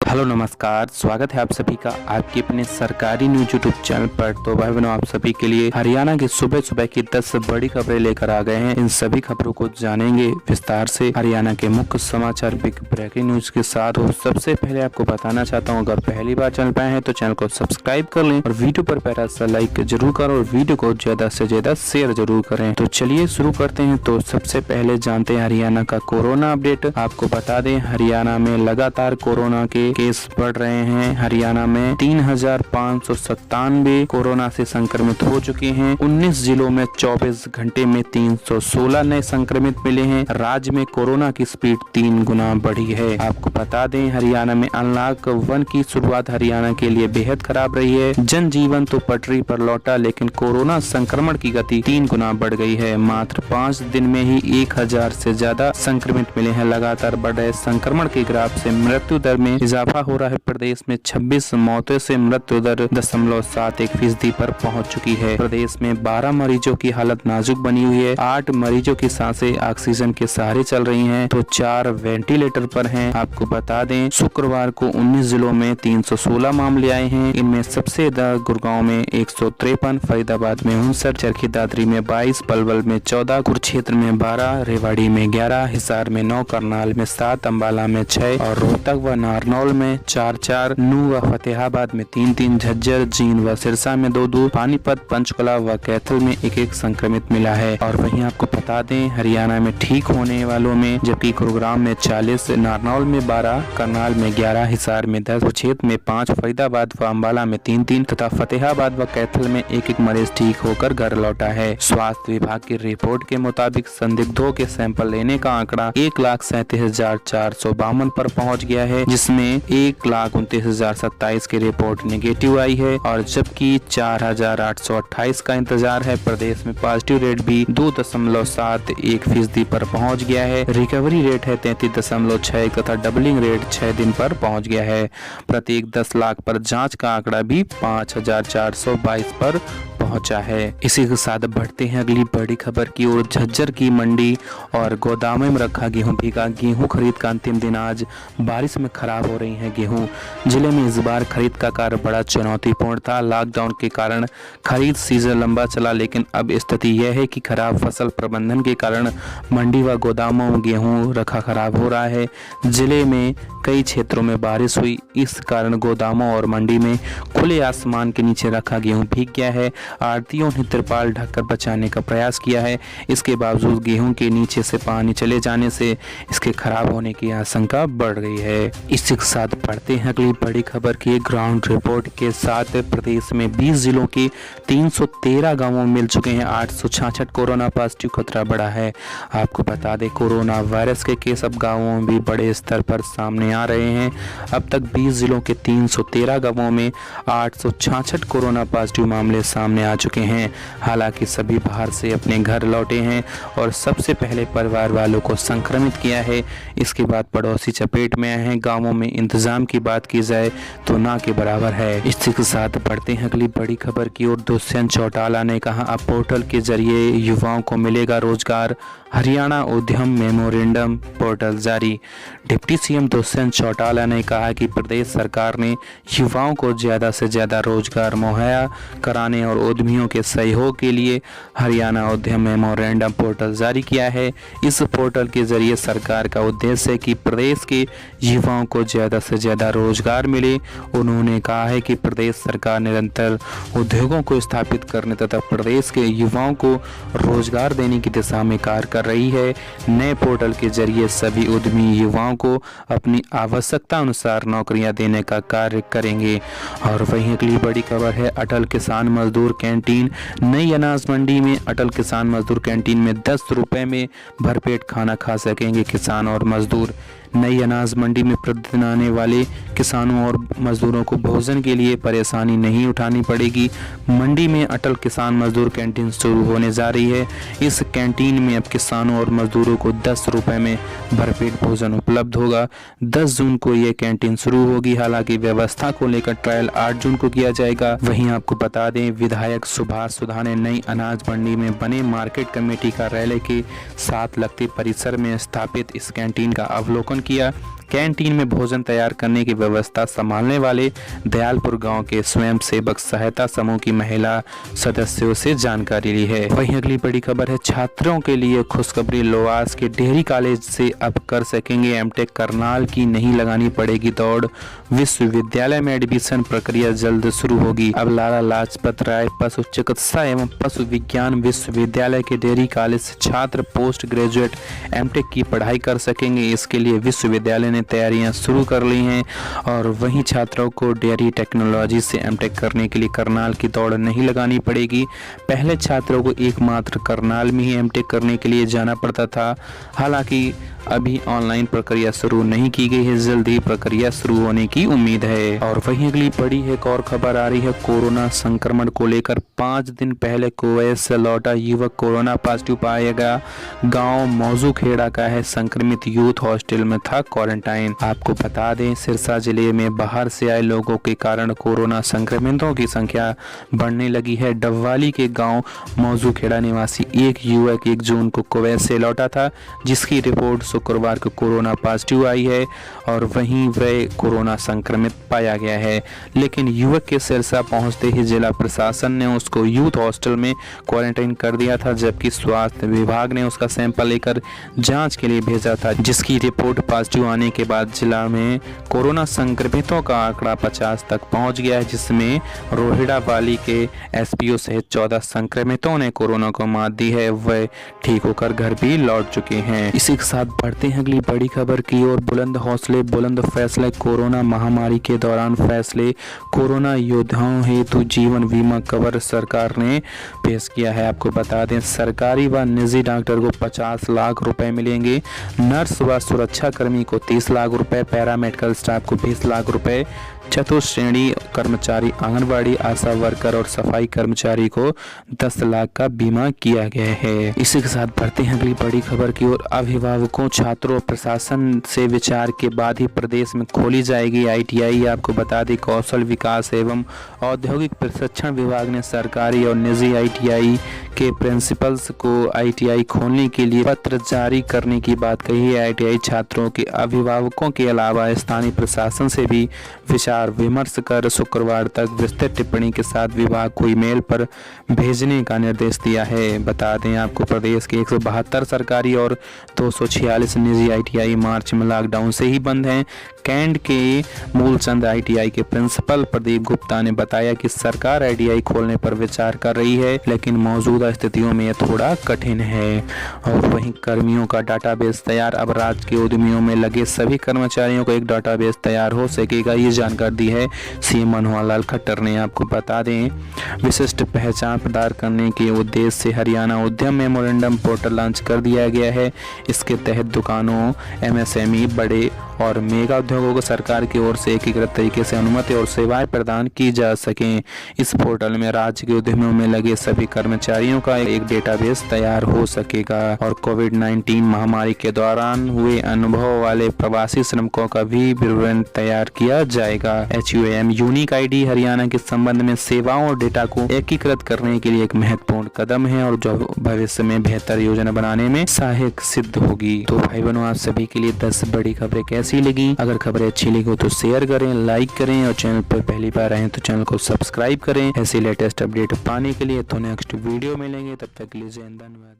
Hello नमस्कार, स्वागत है आप सभी का आपके अपने सरकारी न्यूज यूट्यूब चैनल पर। तो भाई बहनों, आप सभी के लिए हरियाणा की सुबह सुबह की 10 बड़ी खबरें लेकर आ गए हैं। इन सभी खबरों को जानेंगे विस्तार से हरियाणा के मुख्य समाचार बिग ब्रेकिंग न्यूज के साथ। और सबसे पहले आपको बताना चाहता हूँ, अगर पहली बार चैनल पर हैं तो चैनल को सब्सक्राइब कर लें और वीडियो पर प्यारा सा लाइक जरूर करें और वीडियो को ज्यादा से ज्यादा शेयर जरूर करें। तो चलिए शुरू करते हैं। तो सबसे पहले जानते हैं हरियाणा का कोरोना अपडेट। आपको बता दें, हरियाणा में लगातार कोरोना के केस बढ़ रहे हैं। हरियाणा में 3597 कोरोना से संक्रमित हो चुके हैं। 19 जिलों में 24 घंटे में 316 नए संक्रमित मिले हैं। राज्य में कोरोना की स्पीड 3 गुना बढ़ी है। आपको बता दें, हरियाणा में अनलॉक 1 की शुरुआत हरियाणा के लिए बेहद खराब रही है। जनजीवन तो पटरी पर लौटा, लेकिन कोरोना संक्रमण की गति 3 गुना बढ़ गई है। मात्र 5 दिन में ही 1000 से ज्यादा संक्रमित मिले हैं। लगातार बढ़ रहे संक्रमण के ग्राफ से मृत्यु दर में इजाफा हो रहा है। प्रदेश में 26 मौतों से मृत्यु दर 0.71% पर पहुंच चुकी है। प्रदेश में 12 मरीजों की हालत नाजुक बनी हुई है। 8 मरीजों की सांसें ऑक्सीजन के सहारे चल रही हैं, तो 4 वेंटिलेटर पर हैं। आपको बता दें, शुक्रवार को 19 जिलों में 316 मामले आए हैं। इनमें सबसे ज्यादा गुड़गांव में 153, फरीदाबाद में 59, चरखी दादरी में 22, पलवल में 14, कुरुक्षेत्र में 12, रेवाड़ी में 11, हिसार में 9, करनाल में 7, अंबाला में 6 और रोहतक व नारनौल में 4-4, नूह व फतेहाबाद में 3-3, झज्जर, जींद व सिरसा में 2-2, पानीपत, पंचकुला व कैथल में 1-1 संक्रमित मिला है। और वहीं आपको बता दें, हरियाणा में ठीक होने वालों में जबकि गुरुग्राम में 40, नारनौल में 12, करनाल में 11, हिसार में 10, कुरुक्षेत्र में 5, फरीदाबाद व अंबाला में 3-3 तथा फतेहाबाद व कैथल में 1-1 मरीज ठीक होकर घर लौटा है। स्वास्थ्य विभाग की रिपोर्ट के मुताबिक संदिग्धों के सैंपल लेने का आंकड़ा 1,37,452 पर पहुंच गया है, जिसमें 1,29,027 की रिपोर्ट नेगेटिव आई है और जबकि 4,828 का इंतजार है। प्रदेश में पॉजिटिव रेट भी 2.71% पर पहुंच गया है। रिकवरी रेट है 33.6 तथा डबलिंग रेट 6 दिन पर पहुंच गया है। प्रत्येक 10 लाख पर जांच का आंकड़ा भी 5,422 पर पहुंचा है। इसी के साथ बढ़ते हैं अगली बड़ी खबर की ओर। झज्जर की मंडी और गोदामों में रखा गेहूं भीगा। गेहूं खरीद का अंतिम दिन आज। बारिश में खराब हो रही है गेहूं। जिले में इस बार खरीद का कार्य बड़ा चुनौतीपूर्ण था। लॉकडाउन के कारण खरीद सीजन लंबा चला, लेकिन अब स्थिति यह है कि खराब फसल प्रबंधन के कारण मंडी व गोदामों में गेहूं रखा खराब हो रहा है। जिले में कई क्षेत्रों में बारिश हुई, इस कारण गोदामों और मंडी में खुले आसमान के नीचे रखा गेहूं भीग गया है। आढ़तियों ने तिरपाल ढककर बचाने का प्रयास किया है। इसके बावजूद गेहूं के नीचे से पानी चले जाने से इसके खराब होने की आशंका बढ़ गई है। इसी के साथ बढ़ते हैं अगली बड़ी खबर की ग्राउंड रिपोर्ट के साथ। प्रदेश में 20 जिलों के 313 गांवों में मिल चुके हैं 866 कोरोना पॉजिटिव। खतरा बढ़ा है। आपको बता दें, कोरोना वायरस के केस अब गांवों में भी बड़े स्तर पर सामने आ रहे हैं। अब तक 20 जिलों के 313 गांवों में 866 कोरोना पॉजिटिव मामले सामने आ चुके हैं। हालांकि सभी बाहर से अपने घर लौटे हैं और सबसे पहले परिवार वालों को संक्रमित किया है। इसके बाद पड़ोसी चपेट में आए हैं। गांवों में इंतजाम की बात की जाए तो ना के बराबर है। इसी के साथ बढ़ते हैं अगली बड़ी खबर की ओर। दुष्यंत चौटाला ने कहा, अब पोर्टल के जरिए युवाओं को मिलेगा रोजगार। हरियाणा उद्यम मेमोरेंडम पोर्टल जारी। डिप्टी सीएम दुष्यंत चौटाला ने कहा कि प्रदेश सरकार ने युवाओं को ज्यादा से ज्यादा रोजगार मुहैया कराने और उद्यमियों के सहयोग के लिए हरियाणा उद्यम मेमोरेंडम पोर्टल जारी किया है। इस पोर्टल के जरिए सरकार का उद्देश्य है कि प्रदेश के युवाओं को ज्यादा से ज्यादा रोजगार मिले। उन्होंने कहा है कि प्रदेश सरकार निरंतर उद्योगों को स्थापित करने तथा प्रदेश के युवाओं को रोजगार देने की दिशा में कार्य कर रही है। नए पोर्टल के जरिए सभी उद्यमी युवाओं को अपनी आवश्यकता अनुसार नौकरियां देने का कार्य करेंगे। और वहीं अगली बड़ी खबर है, अटल किसान मजदूर कैंटीन। नई अनाज मंडी में अटल किसान मजदूर कैंटीन में 10 रुपए में भरपेट खाना खा सकेंगे किसान और मजदूर। नई अनाज मंडी में प्रतिदिन आने वाले किसानों और मजदूरों को भोजन के लिए परेशानी नहीं उठानी पड़ेगी। मंडी में अटल किसान मजदूर कैंटीन शुरू होने जा रही है। इस कैंटीन में अब किसानों और मजदूरों को 10 रुपए में भरपेट भोजन उपलब्ध होगा। 10 जून को ये कैंटीन शुरू होगी। हालांकि व्यवस्था को लेकर ट्रायल 8 जून को किया जाएगा। वहीं आपको बता दें, विधायक सुभाष सुधा ने नई अनाज मंडी में बने मार्केट कमेटी कार्यालय के साथ लगते परिसर में स्थापित इस कैंटीन का अवलोकन किया। कैंटीन में भोजन तैयार करने की व्यवस्था संभालने वाले दयालपुर गांव के स्वयं सेवक सहायता समूह की महिला सदस्यों से जानकारी ली है। वहीं अगली बड़ी खबर है छात्रों के लिए खुशखबरी। लोहास के डेहरी कॉलेज से अब कर सकेंगे एमटेक। करनाल की नहीं लगानी पड़ेगी दौड़। विश्वविद्यालय में एडमिशन प्रक्रिया जल्द शुरू होगी। अब लाला लाजपत राय पशु चिकित्सा एवं पशु विज्ञान विश्वविद्यालय के डेयरी कॉलेज से छात्र पोस्ट ग्रेजुएट एमटेक की पढ़ाई कर सकेंगे। इसके लिए विश्वविद्यालय ने तैयारियां शुरू कर ली हैं और वहीं छात्रों को डेयरी टेक्नोलॉजी से एमटेक करने के लिए करनाल की दौड़ नहीं लगानी पड़ेगी। पहले छात्रों को एकमात्र करनाल में ही एमटेक करने के लिए जाना पड़ता था। हालांकि अभी ऑनलाइन प्रक्रिया शुरू नहीं की गई है, जल्द ही प्रक्रिया शुरू होने की उम्मीद है। और वहीं अगली बड़ी एक और खबर आ रही है कोरोना संक्रमण को लेकर। 5 दिन पहले कुवैत से लौटा युवक कोरोना पॉजिटिव पाया गया। गांव मौजूखेड़ा का है, संक्रमित यूथ हॉस्टल में था क्वारंटाइन। आपको बता दें सिरसा जिले में बाहर से आए लोगों के कारण कोरोना संक्रमितों की संख्या बढ़ने लगी है। डबवाली के गाँव मौजूखेड़ा निवासी एक युवक 1 जून को कुवैत से लौटा था, जिसकी रिपोर्ट शुक्रवार को कोरोना पॉजिटिव आई है और वहीं वह कोरोना संक्रमित पाया गया है। लेकिन युवक के सिरसा पहुंचते ही जिला प्रशासन ने उसको यूथ हॉस्टल में क्वारंटाइन कर दिया था, जबकि स्वास्थ्य विभाग ने उसका सैंपल लेकर जांच के लिए भेजा था, जिसकी रिपोर्ट पॉजिटिव आने के बाद जिला में कोरोना संक्रमितों का आंकड़ा 50 तक पहुंच गया है, जिसमें रोहिड़ा वाली के एसपीओ सहित 14 संक्रमितों ने कोरोना को मात दी है। वह ठीक होकर घर भी लौट चुके हैं। इसी के साथ बढ़ते हैं अगली बड़ी खबर की ओर। बुलंद हौसले बुलंद फैसले। कोरोना महामारी के दौरान फैसले। कोरोना योद्धाओं हेतु जीवन बीमा कवर सरकार ने पेश किया है। आपको बता दें सरकारी व निजी डॉक्टर को 50 लाख रुपए मिलेंगे। नर्स व सुरक्षा कर्मी को 30 लाख रुपए, पैरामेडिकल स्टाफ को 20 लाख रुपए, चतुश्रेणी कर्मचारी, आंगनबाड़ी, आशा वर्कर और सफाई कर्मचारी को 10 लाख का बीमा किया गया है। इसी के साथ बढ़ते हैं अगली बड़ी खबर की ओर। अभिभावकों, छात्रों और प्रशासन से विचार के बाद ही प्रदेश में खोली जाएगी आईटीआई। आपको बता दें कौशल विकास एवं औद्योगिक प्रशिक्षण विभाग ने सरकारी और निजी आईटीआई के प्रिंसिपल्स को आईटीआई खोलने के लिए पत्र जारी करने की बात कही है। आईटीआई छात्रों के अभिभावकों के अलावा स्थानीय प्रशासन से भी विचार विमर्श कर शुक्रवार तक विस्तृत टिप्पणी के साथ विभाग को ईमेल पर भेजने का निर्देश दिया है। बता दें आपको प्रदेश के 172 सरकारी और 246 निजी आईटीआई मार्च में लॉकडाउन से ही बंद हैं। कैंट के मूलचंद आईटीआई के प्रिंसिपल प्रदीप गुप्ता ने बताया कि सरकार आईटीआई खोलने पर विचार कर रही है, लेकिन मौजूदा स्थितियों में यह थोड़ा कठिन है। और वहीं कर्मियों का डाटाबेस तैयार। अब राज्य के उद्यमियों में लगे सभी कर्मचारियों को एक डाटाबेस तैयार हो सकेगा, ये जानकारी दी है सीएम मनोहर लाल खट्टर ने। आपको बता दें विशिष्ट पहचान प्रदान करने के उद्देश्य से हरियाणा उद्यम मेमोरेंडम पोर्टल लॉन्च कर दिया गया है। इसके तहत दुकानों, एमएसएमई, बड़े और मेगा उद्योगों को सरकार की ओर से एकीकृत तरीके से अनुमति और सेवाएं प्रदान की जा सकें। इस पोर्टल में राज्य के उद्यमों में लगे सभी कर्मचारियों का एक डेटाबेस तैयार हो सकेगा और कोविड-19 महामारी के दौरान हुए अनुभव वाले प्रवासी श्रमिकों का भी विवरण तैयार किया जाएगा। HUAM यूनिक आईडी हरियाणा के संबंध में सेवाओं और डेटा को एकीकृत करने के लिए एक महत्वपूर्ण कदम है और जो भविष्य में बेहतर योजना बनाने में सहायक सिद्ध होगी। तो भाई बहनों, आप सभी के लिए 10 बड़ी खबरें कैसी लगी? अगर खबरें अच्छी लगी हो तो शेयर करें, लाइक करें और चैनल पर पहली बार आए तो चैनल को सब्सक्राइब करें ऐसे लेटेस्ट अपडेट पाने के लिए। तो नेक्स्ट वीडियो मिलेंगे, तब तक के लिए जय हिंद, धन्यवाद।